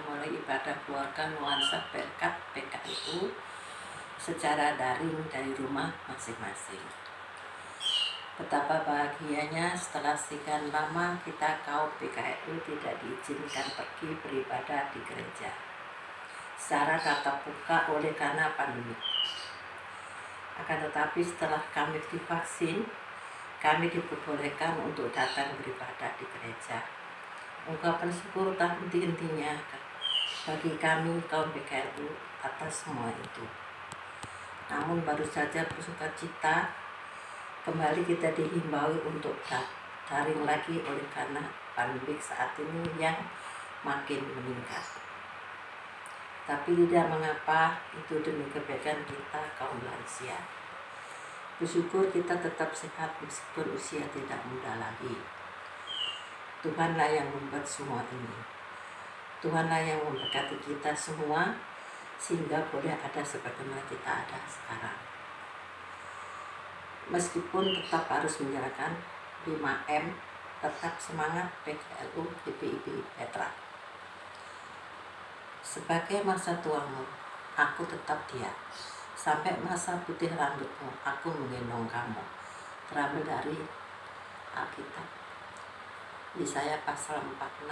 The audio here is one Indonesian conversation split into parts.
mulai ibadah keluarga nuansa berkat PKRU secara daring dari rumah masing-masing. Betapa bahagianya setelah sekian lama kita kaum PKRU tidak diizinkan pergi beribadah di gereja secara tatap muka oleh karena pandemi. Akan tetapi setelah kami divaksin, kami diperbolehkan untuk datang beribadah di gereja. Ungkapan syukur tak henti-hentinya bagi kami kaum PKRU atas semua itu. Namun baru saja bersuka cita, kembali kita dihimbau untuk daring lagi oleh karena pandemi saat ini yang makin meningkat. Tapi tidak mengapa, itu demi kebaikan kita kaum lansia. Bersyukur kita tetap sehat meskipun usia tidak muda lagi. Tuhanlah yang membuat semua ini. Tuhanlah yang memberkati kita semua sehingga boleh ada sebagaimana kita ada sekarang. Meskipun tetap harus menjalankan 5M, tetap semangat PKRU GPIB Petra. Sebagai masa tuamu, aku tetap dia. Sampai masa putih rambutmu, aku menggendong kamu. Terambil dari Alkitab. Yesaya pasal 46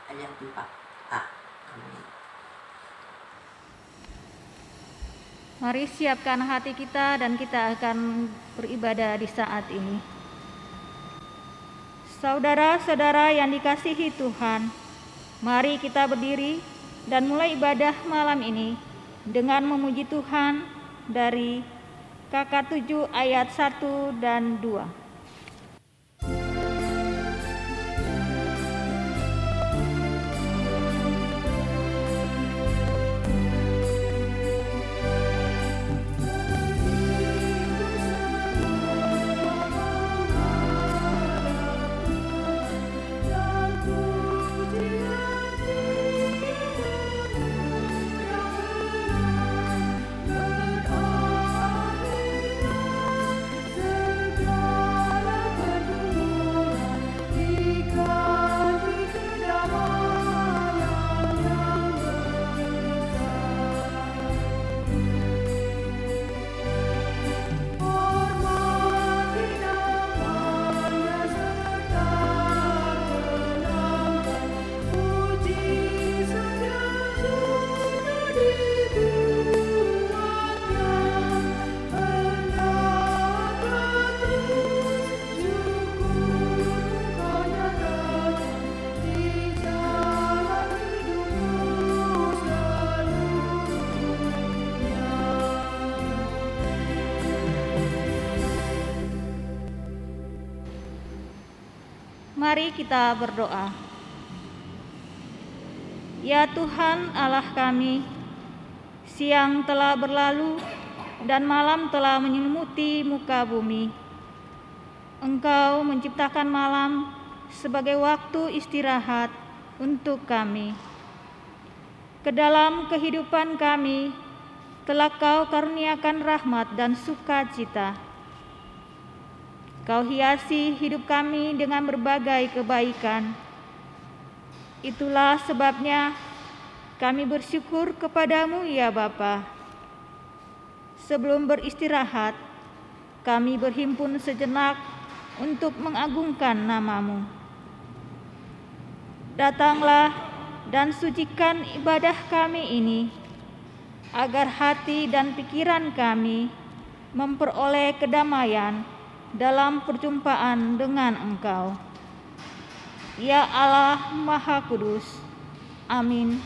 ayat 4a. Amin. Mari siapkan hati kita dan kita akan beribadah di saat ini. Saudara-saudara yang dikasihi Tuhan, mari kita berdiri dan mulai ibadah malam ini dengan memuji Tuhan dari KK 7 ayat 1 dan 2. Mari kita berdoa. Ya Tuhan Allah kami, siang telah berlalu dan malam telah menyelimuti muka bumi. Engkau menciptakan malam sebagai waktu istirahat untuk kami. Ke dalam kehidupan kami telah Kau karuniakan rahmat dan sukacita. Kau hiasi hidup kami dengan berbagai kebaikan. Itulah sebabnya kami bersyukur kepadamu ya Bapa. Sebelum beristirahat, kami berhimpun sejenak untuk mengagungkan nama-Mu. Datanglah dan sucikan ibadah kami ini, agar hati dan pikiran kami memperoleh kedamaian dalam perjumpaan dengan Engkau. Ya Allah Maha Kudus. Amin.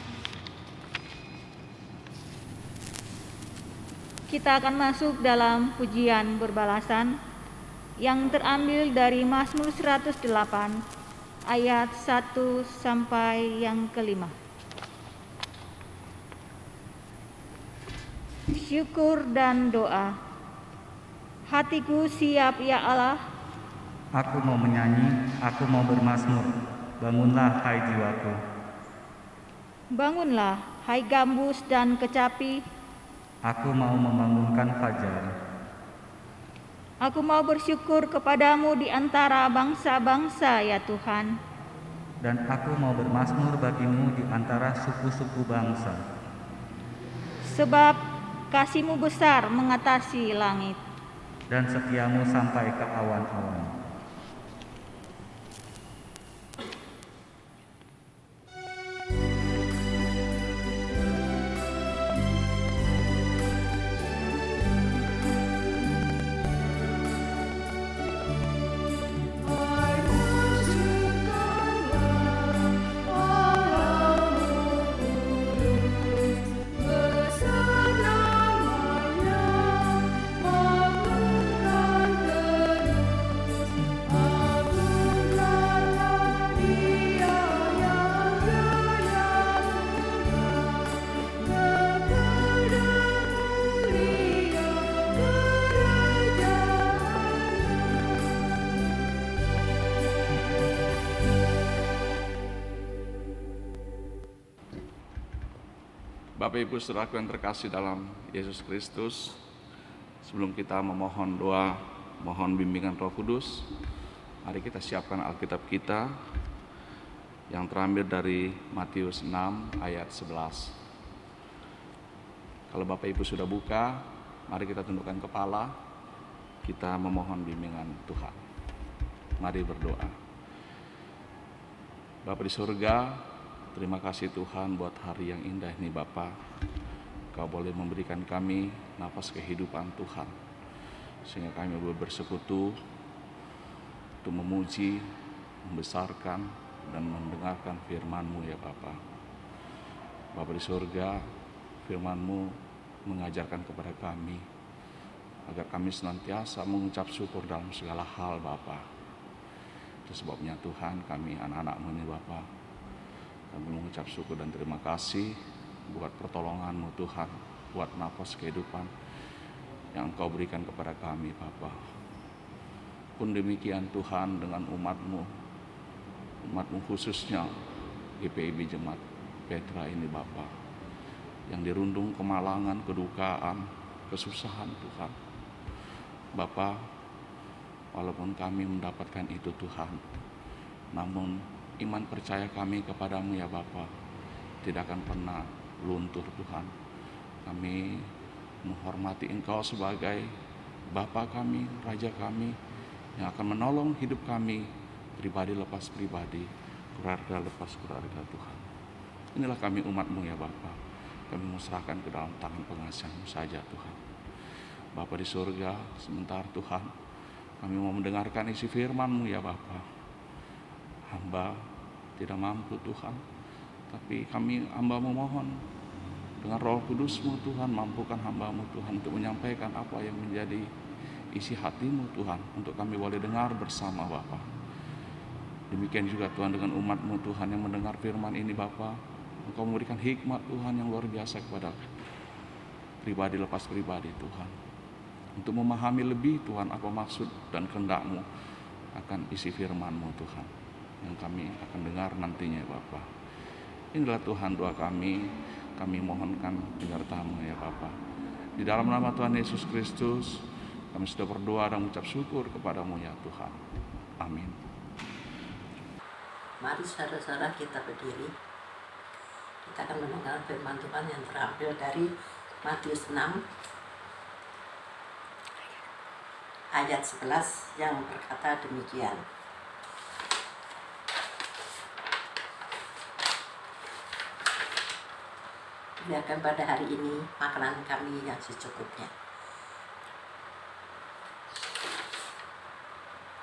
Kita akan masuk dalam pujian berbalasan yang terambil dari Mazmur 108 ayat 1 sampai yang kelima. Syukur dan doa. Hatiku siap ya Allah. Aku mau menyanyi, aku mau bermazmur. Bangunlah hai jiwaku. Bangunlah hai gambus dan kecapi. Aku mau membangunkan fajar. Aku mau bersyukur kepadamu di antara bangsa-bangsa ya Tuhan. dan aku mau bermazmur bagimu di antara suku-suku bangsa. Sebab kasih-Mu besar mengatasi langit, dan setiamu sampai ke awan-awan. Bapak Ibu Saudaraku yang terkasih dalam Yesus Kristus, sebelum kita memohon doa, mohon bimbingan Roh Kudus, mari kita siapkan Alkitab kita yang terambil dari Matius 6 ayat 11. Kalau Bapak Ibu sudah buka, mari kita tundukkan kepala, kita memohon bimbingan Tuhan. Mari berdoa. Bapa di surga, terima kasih Tuhan buat hari yang indah ini Bapa. Kau boleh memberikan kami nafas kehidupan Tuhan, sehingga kami boleh bersekutu untuk memuji, membesarkan, dan mendengarkan firman-Mu ya Bapa. Bapa di surga, firman-Mu mengajarkan kepada kami agar kami senantiasa mengucap syukur dalam segala hal Bapa. Itu sebabnya Tuhan, kami anak-anak-Mu ini Bapa, kami mengucap syukur dan terima kasih buat pertolongan-Mu Tuhan, buat nafas kehidupan yang Engkau berikan kepada kami Bapa. Pun demikian Tuhan dengan umat-Mu khususnya GPIB Jemaat Petra ini Bapa, yang dirundung kemalangan, kedukaan, kesusahan Tuhan. Bapa, walaupun kami mendapatkan itu Tuhan, namun iman percaya kami kepadamu ya Bapa tidak akan pernah luntur Tuhan. Kami menghormati Engkau sebagai Bapa kami, Raja kami, yang akan menolong hidup kami, pribadi lepas pribadi, keluarga lepas keluarga Tuhan. Inilah kami umat-Mu ya Bapa, kami serahkan ke dalam tangan pengasihan-Mu saja Tuhan. Bapa di surga, sebentar Tuhan, kami mau mendengarkan isi firman-Mu ya Bapa. Hamba tidak mampu Tuhan, tapi kami hamba memohon dengan Roh Kudus-Mu Tuhan, mampukan hamba-Mu Tuhan untuk menyampaikan apa yang menjadi isi hati-Mu Tuhan, untuk kami boleh dengar bersama Bapa. Demikian juga Tuhan dengan umat-Mu Tuhan yang mendengar firman ini Bapa, Engkau memberikan hikmat Tuhan yang luar biasa kepada pribadi lepas pribadi Tuhan, untuk memahami lebih Tuhan apa maksud dan kehendak-Mu akan isi firman-Mu Tuhan yang kami akan dengar nantinya Bapa. Inilah Tuhan doa kami mohonkan penyertaan-Mu ya Bapa. Di dalam nama Tuhan Yesus Kristus kami sudah berdoa dan mengucap syukur kepada-Mu ya Tuhan. Amin. Mari saudara-saudara kita berdiri. Kita akan mendengar firman Tuhan yang terambil dari Matius 6 ayat 11 yang berkata demikian. Biarkan pada hari ini makanan kami yang secukupnya.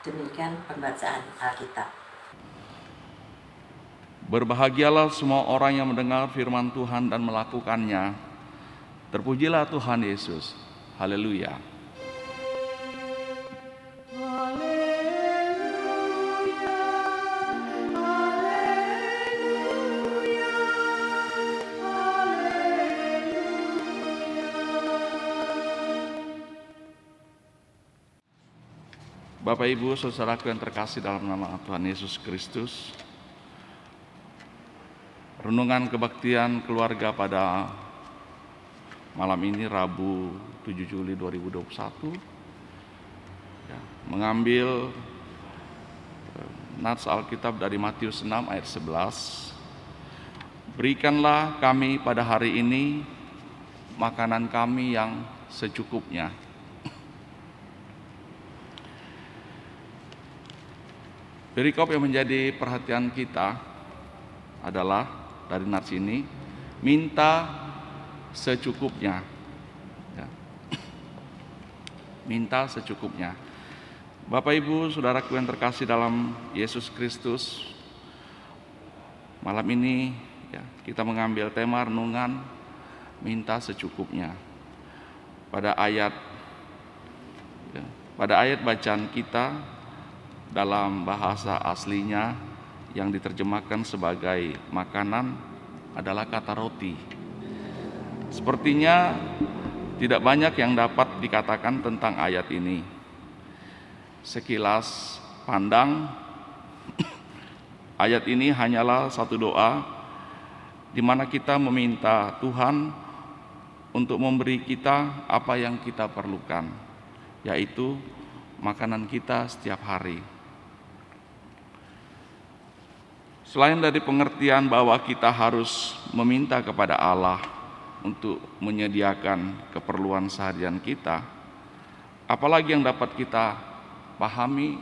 Demikian pembacaan Alkitab. Berbahagialah semua orang yang mendengar firman Tuhan dan melakukannya. Terpujilah Tuhan Yesus. Haleluya. Bapak Ibu saudaraku yang terkasih dalam nama Tuhan Yesus Kristus, renungan kebaktian keluarga pada malam ini Rabu 7 Juli 2021 ya, mengambil nats Alkitab dari Matius 6 ayat 11. Berikanlah kami pada hari ini makanan kami yang secukupnya. Perikop yang menjadi perhatian kita adalah dari nats ini, minta secukupnya. Ya. Minta secukupnya. Bapak Ibu, saudaraku yang terkasih dalam Yesus Kristus, malam ini ya, kita mengambil tema renungan minta secukupnya. Pada ayat bacaan kita dalam bahasa aslinya yang diterjemahkan sebagai makanan adalah kata roti. Sepertinya tidak banyak yang dapat dikatakan tentang ayat ini. Sekilas pandang, ayat ini hanyalah satu doa di mana kita meminta Tuhan untuk memberi kita apa yang kita perlukan, yaitu makanan kita setiap hari. Selain dari pengertian bahwa kita harus meminta kepada Allah untuk menyediakan keperluan seharian kita, apalagi yang dapat kita pahami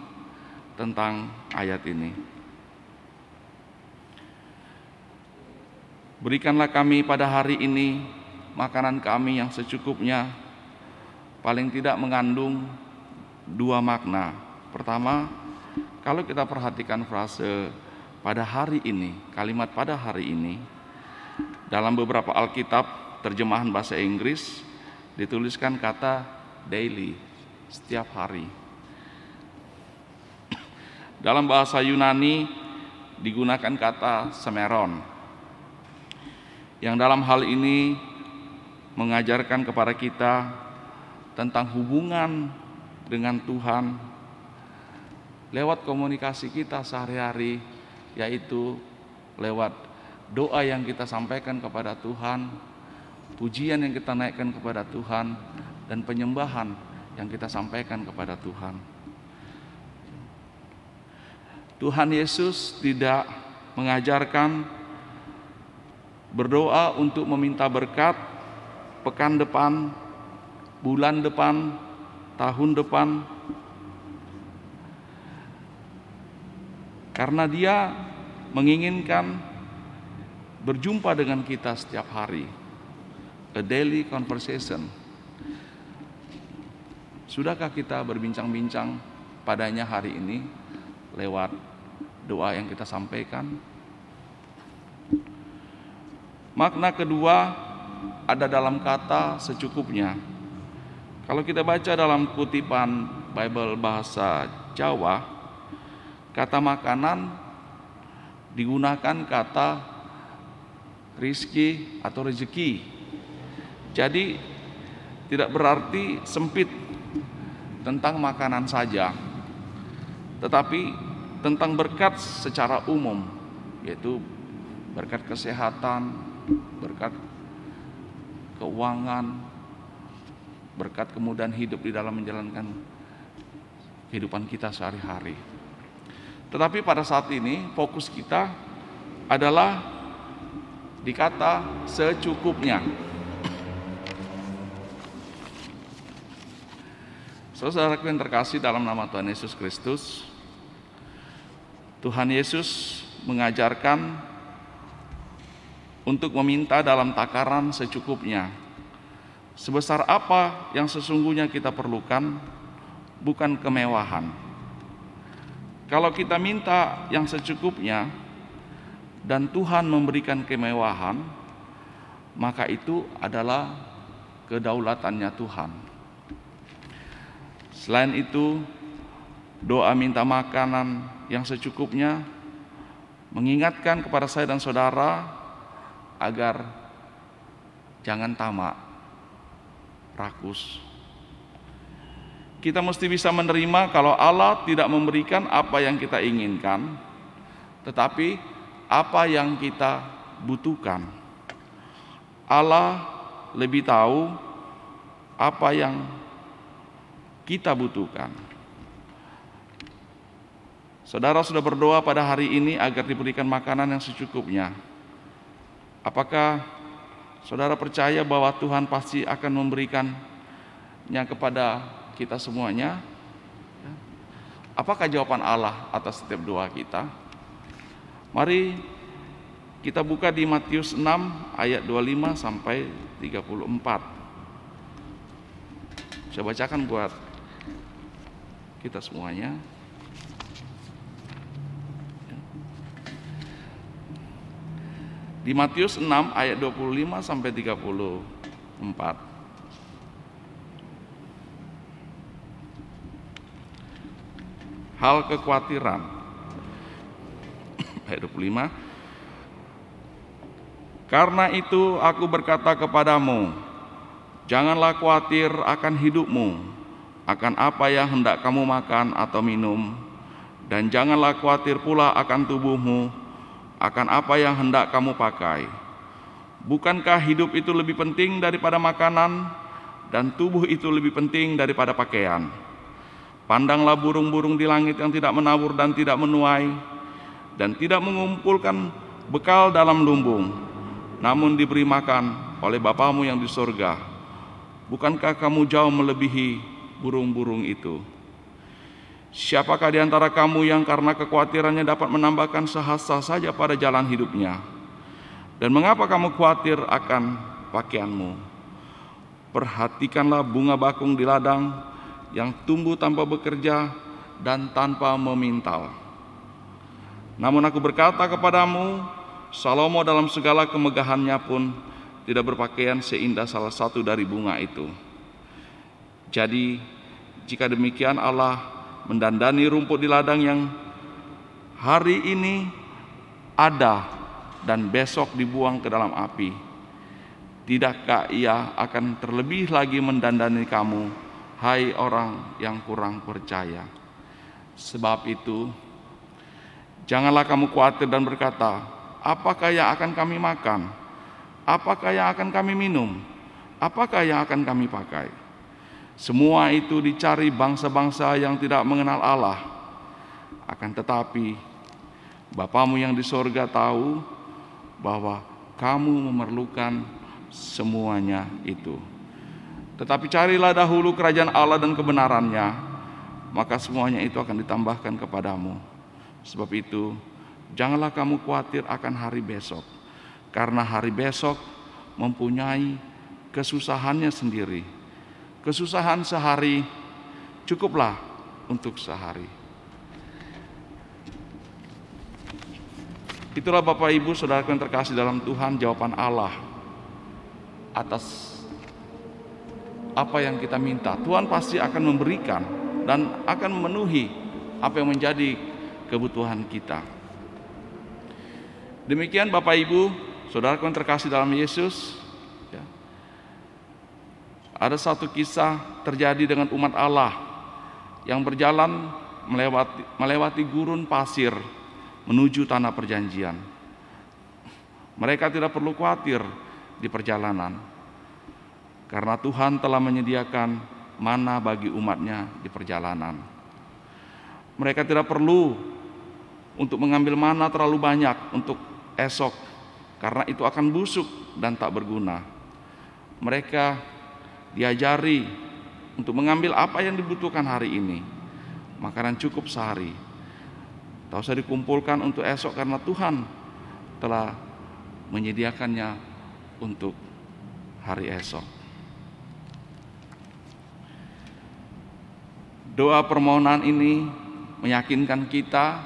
tentang ayat ini? Berikanlah kami pada hari ini makanan kami yang secukupnya, paling tidak mengandung dua makna. Pertama, kalau kita perhatikan frase pada hari ini, kalimat pada hari ini, dalam beberapa Alkitab terjemahan bahasa Inggris dituliskan kata daily, setiap hari. Dalam bahasa Yunani digunakan kata semeron, yang dalam hal ini mengajarkan kepada kita tentang hubungan dengan Tuhan lewat komunikasi kita sehari-hari, yaitu lewat doa yang kita sampaikan kepada Tuhan, pujian yang kita naikkan kepada Tuhan, dan penyembahan yang kita sampaikan kepada Tuhan. Tuhan Yesus tidak mengajarkan berdoa untuk meminta berkat pekan depan, bulan depan, tahun depan, karena Dia menginginkan berjumpa dengan kita setiap hari, a daily conversation. Sudahkah kita berbincang-bincang padanya hari ini lewat doa yang kita sampaikan? Makna kedua ada dalam kata secukupnya. Kalau kita baca dalam kutipan Bible bahasa Jawa, kata makanan digunakan kata rizki atau rezeki. Jadi tidak berarti sempit tentang makanan saja, tetapi tentang berkat secara umum, yaitu berkat kesehatan, berkat keuangan, berkat kemudahan hidup di dalam menjalankan kehidupan kita sehari-hari. Tetapi pada saat ini fokus kita adalah di kata secukupnya. Saudaraku yang terkasih dalam nama Tuhan Yesus Kristus, Tuhan Yesus mengajarkan untuk meminta dalam takaran secukupnya. Sebesar apa yang sesungguhnya kita perlukan, bukan kemewahan. Kalau kita minta yang secukupnya dan Tuhan memberikan kemewahan, maka itu adalah kedaulatannya Tuhan. Selain itu, doa minta makanan yang secukupnya mengingatkan kepada saya dan saudara agar jangan tamak, rakus. Kita mesti bisa menerima kalau Allah tidak memberikan apa yang kita inginkan, tetapi apa yang kita butuhkan. Allah lebih tahu apa yang kita butuhkan. saudara sudah berdoa pada hari ini agar diberikan makanan yang secukupnya. Apakah saudara percaya bahwa Tuhan pasti akan memberikannya kepada kita semuanya? Apakah jawaban Allah atas setiap doa kita? Mari kita buka di Matius 6 ayat 25 sampai 34. Saya bacakan buat kita semuanya. Di Matius 6 ayat 25 sampai 34. Hal kekhawatiran. Ayat 25. Karena itu aku berkata kepadamu, janganlah khawatir akan hidupmu, akan apa yang hendak kamu makan atau minum, dan janganlah khawatir pula akan tubuhmu, akan apa yang hendak kamu pakai. Bukankah hidup itu lebih penting daripada makanan, dan tubuh itu lebih penting daripada pakaian? Pandanglah burung-burung di langit yang tidak menabur dan tidak menuai, dan tidak mengumpulkan bekal dalam lumbung, namun diberi makan oleh Bapamu yang di sorga. Bukankah kamu jauh melebihi burung-burung itu? Siapakah di antara kamu yang karena kekhawatirannya dapat menambahkan sehasta saja pada jalan hidupnya? Dan mengapa kamu khawatir akan pakaianmu? Perhatikanlah bunga bakung di ladang yang tumbuh tanpa bekerja dan tanpa memintal. Namun aku berkata kepadamu, Salomo dalam segala kemegahannya pun tidak berpakaian seindah salah satu dari bunga itu. Jadi, jika demikian Allah mendandani rumput di ladang yang hari ini ada dan besok dibuang ke dalam api, tidakkah Ia akan terlebih lagi mendandani kamu, hai orang yang kurang percaya? Sebab itu, janganlah kamu khawatir dan berkata, apakah yang akan kami makan? Apakah yang akan kami minum? Apakah yang akan kami pakai? Semua itu dicari bangsa-bangsa yang tidak mengenal Allah. Akan tetapi, Bapamu yang di sorga tahu bahwa kamu memerlukan semuanya itu. Tetapi carilah dahulu kerajaan Allah dan kebenarannya, maka semuanya itu akan ditambahkan kepadamu. Sebab itu, janganlah kamu khawatir akan hari besok, karena hari besok mempunyai kesusahannya sendiri. Kesusahan sehari cukuplah untuk sehari. Itulah Bapak Ibu Saudara yang terkasih dalam Tuhan, jawaban Allah atas apa yang kita minta. Tuhan pasti akan memberikan dan akan memenuhi apa yang menjadi kebutuhan kita. Demikian Bapak Ibu Saudara yang terkasih dalam Yesus. Ada satu kisah terjadi dengan umat Allah yang berjalan melewati gurun pasir menuju tanah perjanjian. Mereka tidak perlu khawatir di perjalanan, karena Tuhan telah menyediakan mana bagi umatnya di perjalanan. Mereka tidak perlu untuk mengambil mana terlalu banyak untuk esok, karena itu akan busuk dan tak berguna. Mereka diajari untuk mengambil apa yang dibutuhkan hari ini. Makanan cukup sehari, tak usah dikumpulkan untuk esok, karena Tuhan telah menyediakannya untuk hari esok. Doa permohonan ini meyakinkan kita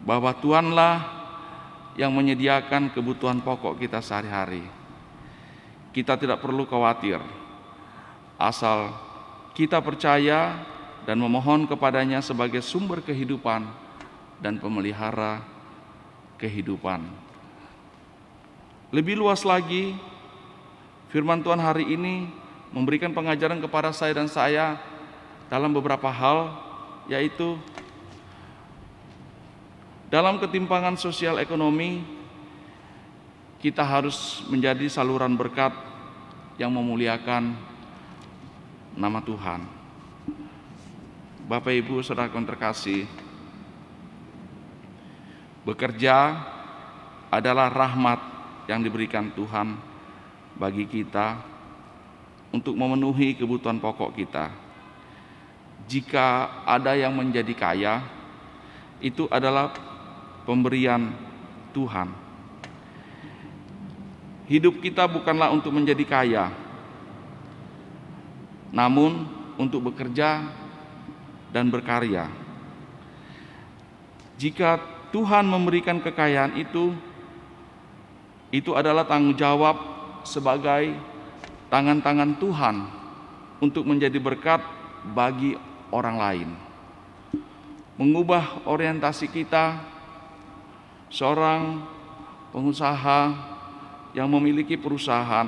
bahwa Tuhanlah yang menyediakan kebutuhan pokok kita sehari-hari. Kita tidak perlu khawatir, asal kita percaya dan memohon kepadanya sebagai sumber kehidupan dan pemelihara kehidupan. Lebih luas lagi, firman Tuhan hari ini memberikan pengajaran kepada saya dan saya dalam beberapa hal, yaitu dalam ketimpangan sosial ekonomi, kita harus menjadi saluran berkat yang memuliakan nama Tuhan. Bapak Ibu Saudara yang terkasih, Bekerja adalah rahmat yang diberikan Tuhan bagi kita untuk memenuhi kebutuhan pokok kita. Jika ada yang menjadi kaya, itu adalah pemberian Tuhan. Hidup kita bukanlah untuk menjadi kaya, namun untuk bekerja dan berkarya. Jika Tuhan memberikan kekayaan itu adalah tanggung jawab sebagai tangan-tangan Tuhan untuk menjadi berkat bagi orang lain. Mengubah orientasi kita, seorang pengusaha yang memiliki perusahaan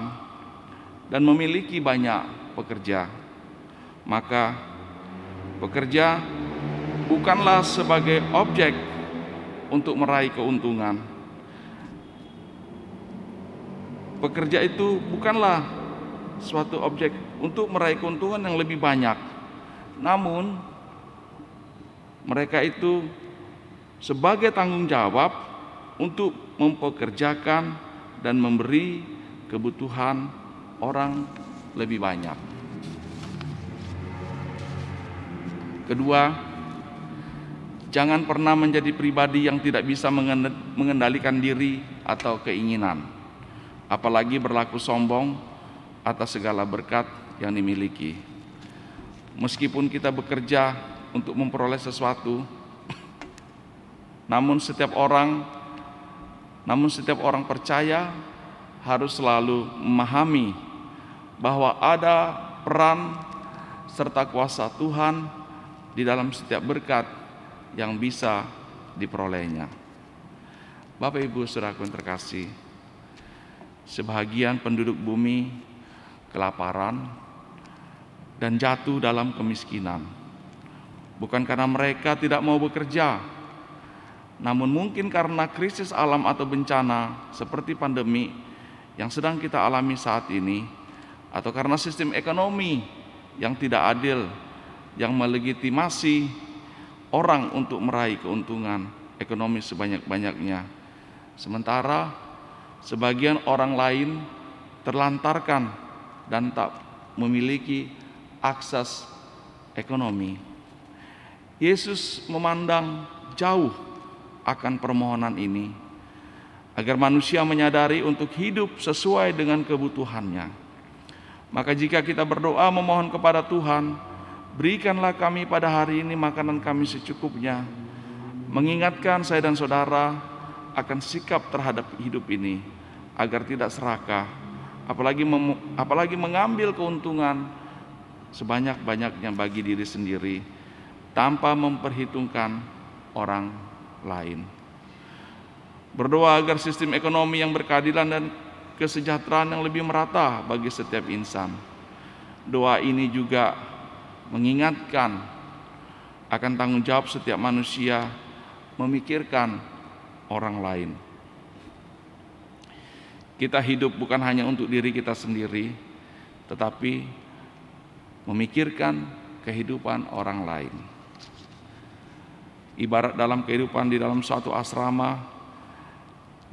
dan memiliki banyak pekerja, maka bekerja bukanlah sebagai objek untuk meraih keuntungan. Pekerja itu bukanlah suatu objek untuk meraih keuntungan yang lebih banyak, namun mereka itu sebagai tanggung jawab untuk mempekerjakan dan memberi kebutuhan orang lebih banyak. Kedua, jangan pernah menjadi pribadi yang tidak bisa mengendalikan diri atau keinginan, apalagi berlaku sombong atas segala berkat yang dimiliki. Meskipun kita bekerja untuk memperoleh sesuatu, namun setiap orang percaya harus selalu memahami bahwa ada peran serta kuasa Tuhan di dalam setiap berkat yang bisa diperolehnya. Bapak Ibu Saudaraku yang terkasih, sebahagian penduduk bumi kelaparan dan jatuh dalam kemiskinan, bukan karena mereka tidak mau bekerja, namun mungkin karena krisis alam atau bencana seperti pandemi yang sedang kita alami saat ini, atau karena sistem ekonomi yang tidak adil yang melegitimasi orang untuk meraih keuntungan ekonomi sebanyak-banyaknya, sementara sebagian orang lain terlantarkan dan tak memiliki akses ekonomi. Yesus memandang jauh akan permohonan ini, agar manusia menyadari untuk hidup sesuai dengan kebutuhannya. Maka jika kita berdoa memohon kepada Tuhan, berikanlah kami pada hari ini makanan kami secukupnya, mengingatkan saya dan saudara akan sikap terhadap hidup ini, agar tidak serakah, apalagi mengambil keuntungan sebanyak-banyaknya bagi diri sendiri, tanpa memperhitungkan orang lain. Berdoa agar sistem ekonomi yang berkeadilan dan kesejahteraan yang lebih merata bagi setiap insan. Doa ini juga mengingatkan akan tanggung jawab setiap manusia memikirkan orang lain. Kita hidup bukan hanya untuk diri kita sendiri, tetapi memikirkan kehidupan orang lain. Ibarat dalam kehidupan di dalam suatu asrama,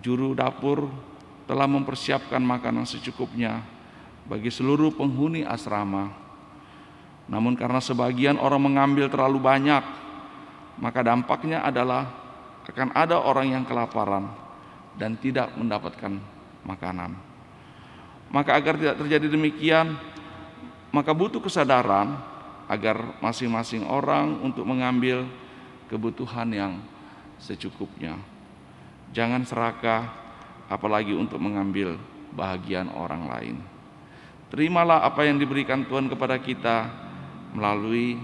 juru dapur telah mempersiapkan makanan secukupnya bagi seluruh penghuni asrama. Namun karena sebagian orang mengambil terlalu banyak, maka dampaknya adalah akan ada orang yang kelaparan dan tidak mendapatkan makanan. Maka agar tidak terjadi demikian, maka butuh kesadaran agar masing-masing orang untuk mengambil kebutuhan yang secukupnya. Jangan serakah, apalagi untuk mengambil bahagian orang lain. Terimalah apa yang diberikan Tuhan kepada kita melalui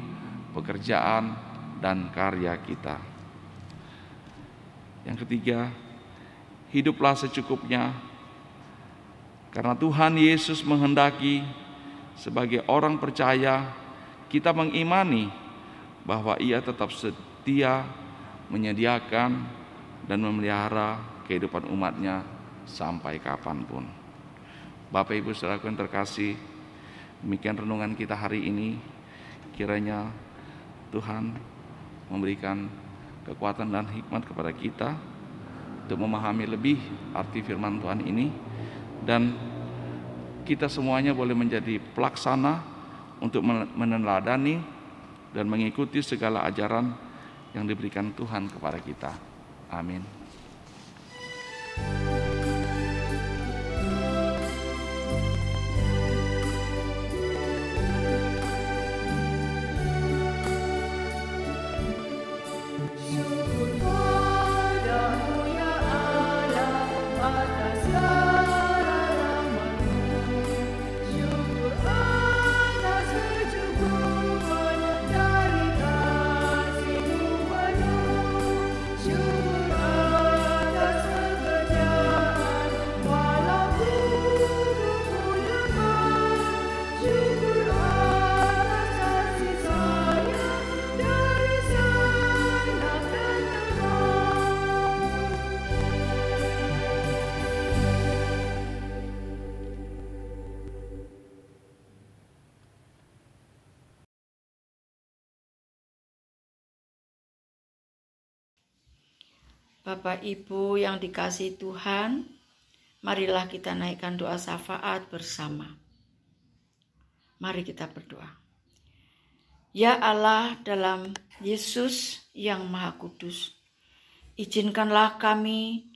pekerjaan dan karya kita. Yang ketiga, hiduplah secukupnya, karena Tuhan Yesus menghendaki sebagai orang percaya kita mengimani bahwa Ia tetap setia menyediakan dan memelihara kehidupan umatnya sampai kapanpun. Bapak Ibu Saudaraku yang terkasih, demikian renungan kita hari ini. Kiranya Tuhan memberikan kekuatan dan hikmat kepada kita untuk memahami lebih arti firman Tuhan ini, dan kita semuanya boleh menjadi pelaksana untuk meneladani dan mengikuti segala ajaran yang diberikan Tuhan kepada kita. Amin. Bapak Ibu yang dikasihi Tuhan, marilah kita naikkan doa syafaat bersama. Mari kita berdoa. Ya Allah, dalam Yesus yang Maha Kudus, izinkanlah kami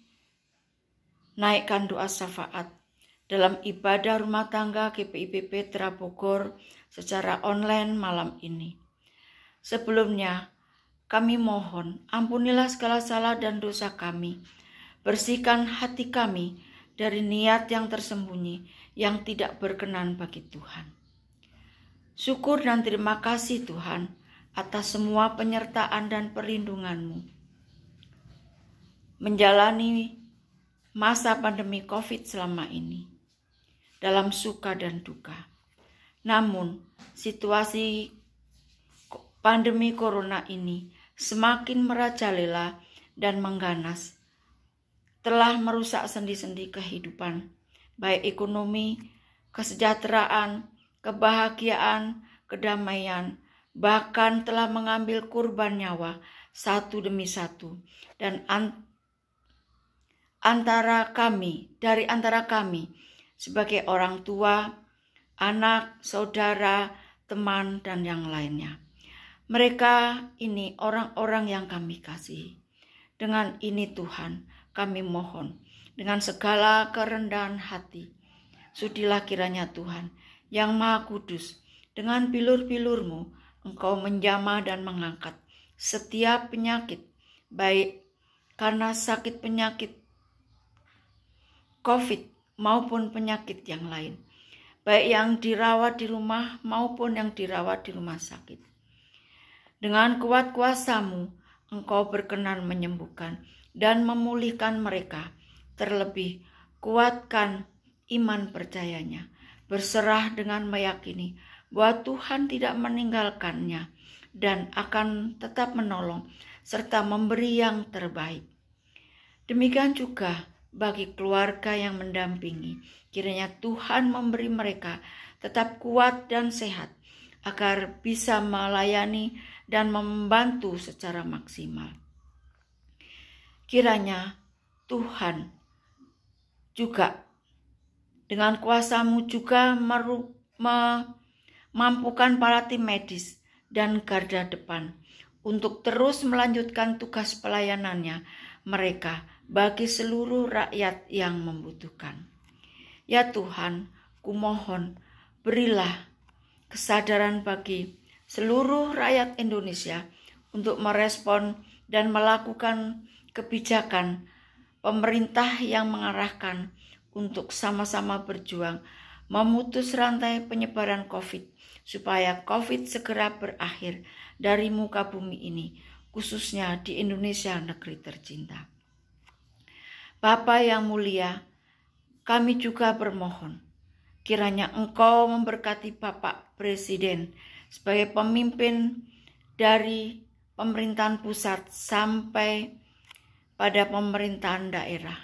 naikkan doa syafaat dalam ibadah rumah tangga GPIB Petra Bogor secara online malam ini. Sebelumnya, kami mohon, ampunilah segala salah dan dosa kami. Bersihkan hati kami dari niat yang tersembunyi yang tidak berkenan bagi Tuhan. Syukur dan terima kasih Tuhan atas semua penyertaan dan perlindungan-Mu. Menjalani masa pandemi COVID selama ini dalam suka dan duka. Namun, situasi pandemi corona ini semakin merajalela dan mengganas, telah merusak sendi-sendi kehidupan, baik ekonomi, kesejahteraan, kebahagiaan, kedamaian, bahkan telah mengambil kurban nyawa satu demi satu, dan dari antara kami sebagai orang tua, anak, saudara, teman, dan yang lainnya. Mereka ini orang-orang yang kami kasihi. Dengan ini Tuhan, kami mohon dengan segala kerendahan hati, sudilah kiranya Tuhan yang Maha Kudus, dengan bilur-bilur-Mu Engkau menjamah dan mengangkat setiap penyakit, baik karena sakit penyakit COVID maupun penyakit yang lain, baik yang dirawat di rumah maupun yang dirawat di rumah sakit. Dengan kuat kuasa-Mu, Engkau berkenan menyembuhkan dan memulihkan mereka. Terlebih, kuatkan iman percayanya, berserah dengan meyakini bahwa Tuhan tidak meninggalkannya dan akan tetap menolong serta memberi yang terbaik. Demikian juga bagi keluarga yang mendampingi, kiranya Tuhan memberi mereka tetap kuat dan sehat, agar bisa melayani dan membantu secara maksimal. Kiranya Tuhan juga dengan kuasa-Mu juga memampukan para tim medis dan garda depan untuk terus melanjutkan tugas pelayanannya mereka bagi seluruh rakyat yang membutuhkan. Ya Tuhan, kumohon berilah kesadaran bagi seluruh rakyat Indonesia untuk merespon dan melakukan kebijakan pemerintah yang mengarahkan untuk sama-sama berjuang memutus rantai penyebaran COVID, supaya COVID segera berakhir dari muka bumi ini, khususnya di Indonesia negeri tercinta. Bapa yang mulia, kami juga bermohon, kiranya Engkau memberkati Bapak Presiden sebagai pemimpin dari pemerintahan pusat sampai pada pemerintahan daerah.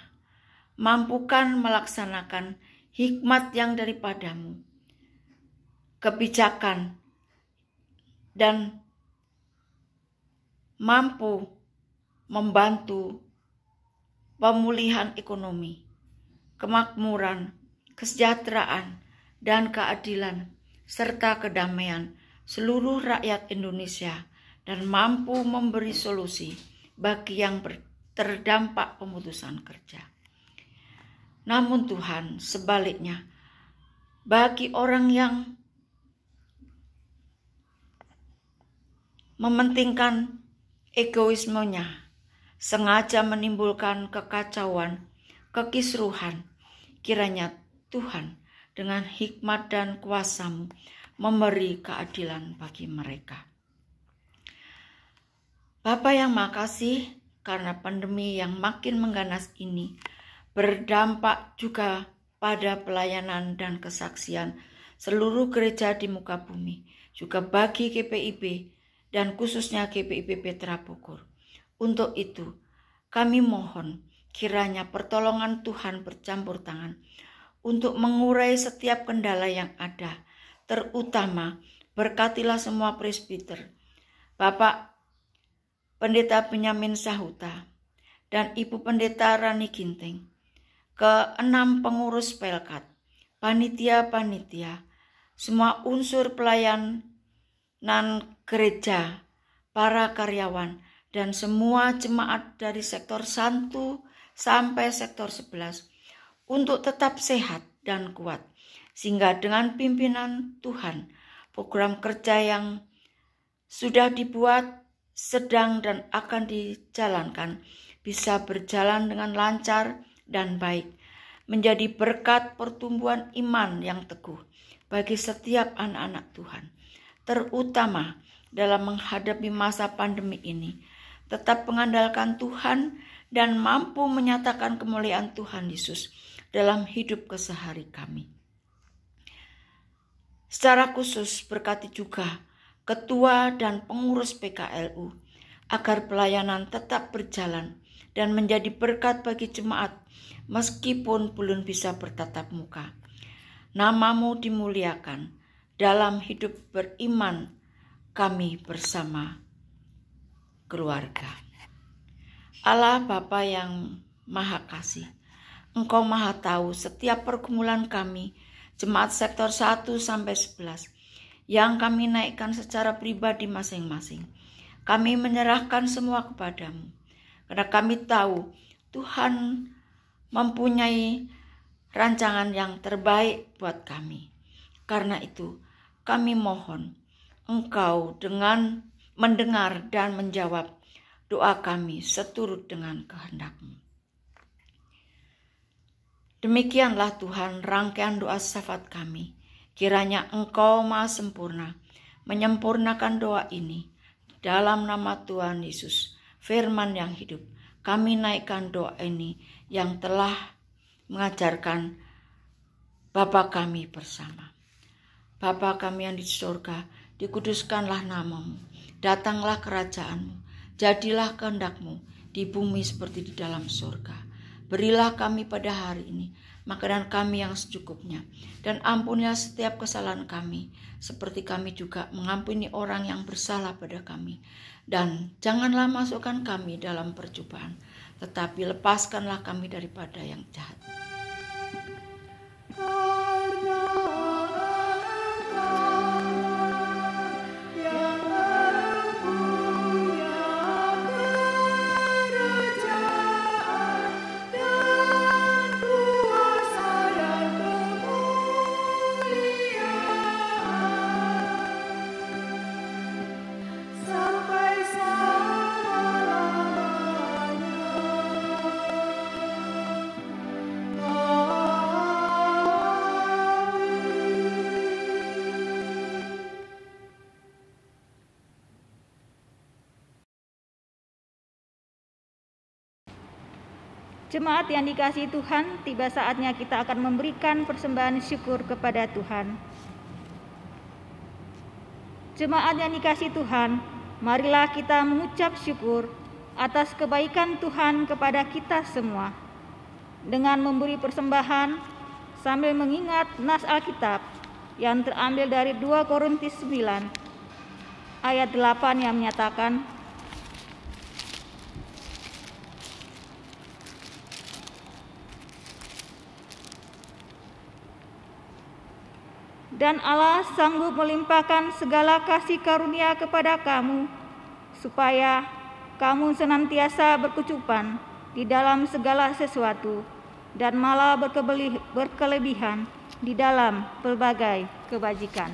Mampukan melaksanakan hikmat yang daripada-Mu, kebijakan, dan mampu membantu pemulihan ekonomi, kemakmuran, kesejahteraan, dan keadilan, serta kedamaian seluruh rakyat Indonesia, dan mampu memberi solusi bagi yang terdampak pemutusan kerja. Namun Tuhan, sebaliknya, bagi orang yang mementingkan egoismenya, sengaja menimbulkan kekacauan, kekisruhan, kiranya Tuhan dengan hikmat dan kuasa-Mu memberi keadilan bagi mereka. Bapa yang makasih, karena pandemi yang makin mengganas ini berdampak juga pada pelayanan dan kesaksian seluruh gereja di muka bumi, juga bagi GPIB dan khususnya GPIB Petra Bogor. Untuk itu, kami mohon kiranya pertolongan Tuhan bercampur tangan untuk mengurai setiap kendala yang ada, terutama berkatilah semua presbiter, Bapak Pendeta Benyamin Sahuta, dan Ibu Pendeta Rani Ginting, ke-6 pengurus Pelkat, panitia-panitia, semua unsur pelayanan gereja, para karyawan, dan semua jemaat dari sektor 1 sampai sektor 11 untuk tetap sehat dan kuat, sehingga dengan pimpinan Tuhan, program kerja yang sudah dibuat, sedang dan akan dijalankan bisa berjalan dengan lancar dan baik, menjadi berkat pertumbuhan iman yang teguh bagi setiap anak-anak Tuhan, terutama dalam menghadapi masa pandemi ini. Tetap mengandalkan Tuhan dan mampu menyatakan kemuliaan Tuhan Yesus dalam hidup kesehari kami. Secara khusus berkati juga ketua dan pengurus PKLU agar pelayanan tetap berjalan dan menjadi berkat bagi jemaat meskipun belum bisa bertatap muka. Nama-Mu dimuliakan dalam hidup beriman kami bersama keluarga. Allah Bapa yang Maha Kasih, Engkau Maha tahu setiap pergumulan kami, jemaat sektor 1 sampai 11, yang kami naikkan secara pribadi masing-masing. Kami menyerahkan semua kepada-Mu, karena kami tahu Tuhan mempunyai rancangan yang terbaik buat kami. Karena itu, kami mohon Engkau dengan mendengar dan menjawab doa kami seturut dengan kehendak-Mu. Demikianlah Tuhan rangkaian doa syafaat kami. Kiranya Engkau Maha Sempurna menyempurnakan doa ini. Dalam nama Tuhan Yesus, firman yang hidup, kami naikkan doa ini yang telah mengajarkan Bapa kami bersama. Bapa kami yang di surga, dikuduskanlah nama-Mu, datanglah kerajaan-Mu, jadilah kehendak-Mu di bumi seperti di dalam surga. Berilah kami pada hari ini makanan kami yang secukupnya, dan ampunilah setiap kesalahan kami, seperti kami juga mengampuni orang yang bersalah pada kami. Dan janganlah masukkan kami dalam percobaan, tetapi lepaskanlah kami daripada yang jahat. Jemaat yang dikasihi Tuhan, tiba saatnya kita akan memberikan persembahan syukur kepada Tuhan. Jemaat yang dikasihi Tuhan, marilah kita mengucap syukur atas kebaikan Tuhan kepada kita semua, dengan memberi persembahan sambil mengingat nas Alkitab yang terambil dari 2 Korintus 9 ayat 8 yang menyatakan, dan Allah sanggup melimpahkan segala kasih karunia kepada kamu, supaya kamu senantiasa berkecukupan di dalam segala sesuatu, dan malah berkelebihan di dalam pelbagai kebajikan.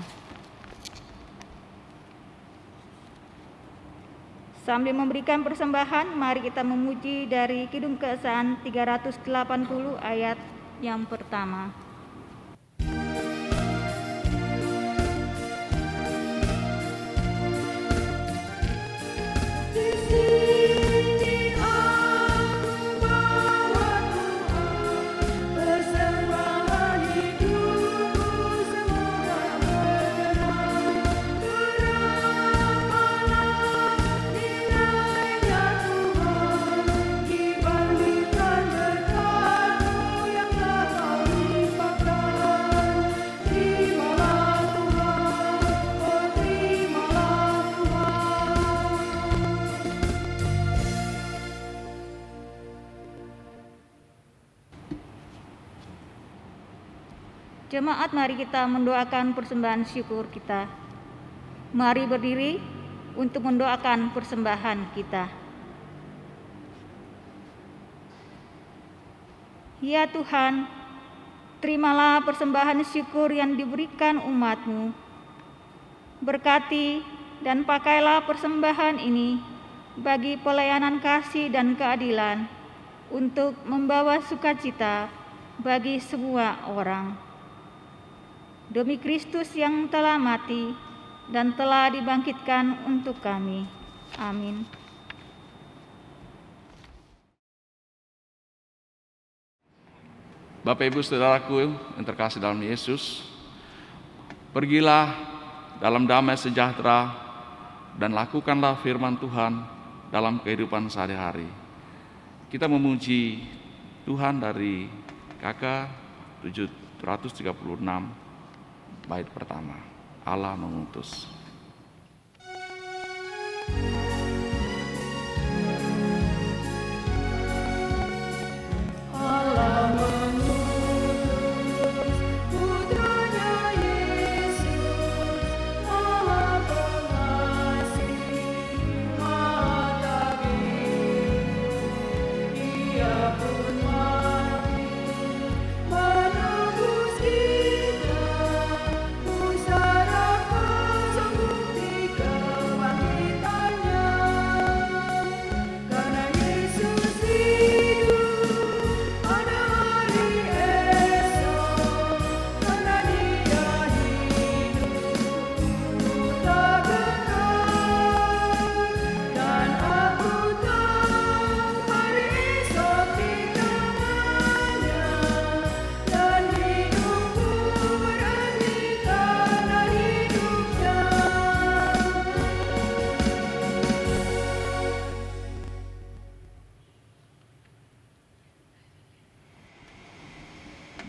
Sambil memberikan persembahan, mari kita memuji dari Kidung Keesaan 380 ayat yang pertama. Jemaat, mari kita mendoakan persembahan syukur kita. Mari berdiri untuk mendoakan persembahan kita. Ya Tuhan, terimalah persembahan syukur yang diberikan umat-Mu. Berkati dan pakailah persembahan ini bagi pelayanan kasih dan keadilan untuk membawa sukacita bagi semua orang. Demi Kristus yang telah mati dan telah dibangkitkan untuk kami. Amin. Bapak Ibu Saudaraku yang terkasih dalam Yesus, pergilah dalam damai sejahtera dan lakukanlah firman Tuhan dalam kehidupan sehari-hari. Kita memuji Tuhan dari KK 736 bait pertama, Allah mengutus.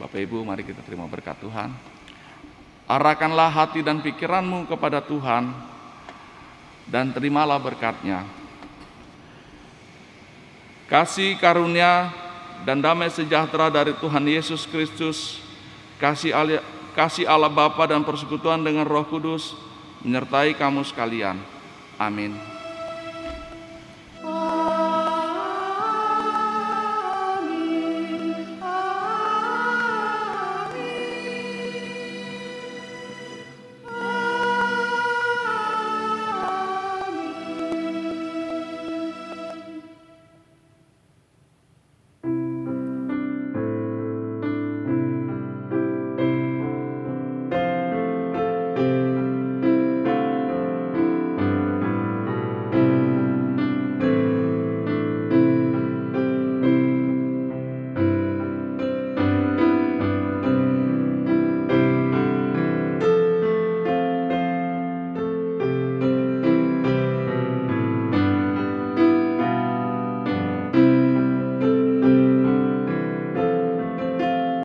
Bapak Ibu, mari kita terima berkat Tuhan. Arahkanlah hati dan pikiranmu kepada Tuhan dan terimalah berkat-Nya. Kasih karunia dan damai sejahtera dari Tuhan Yesus Kristus, kasih Allah Bapa dan persekutuan dengan Roh Kudus menyertai kamu sekalian. Amin.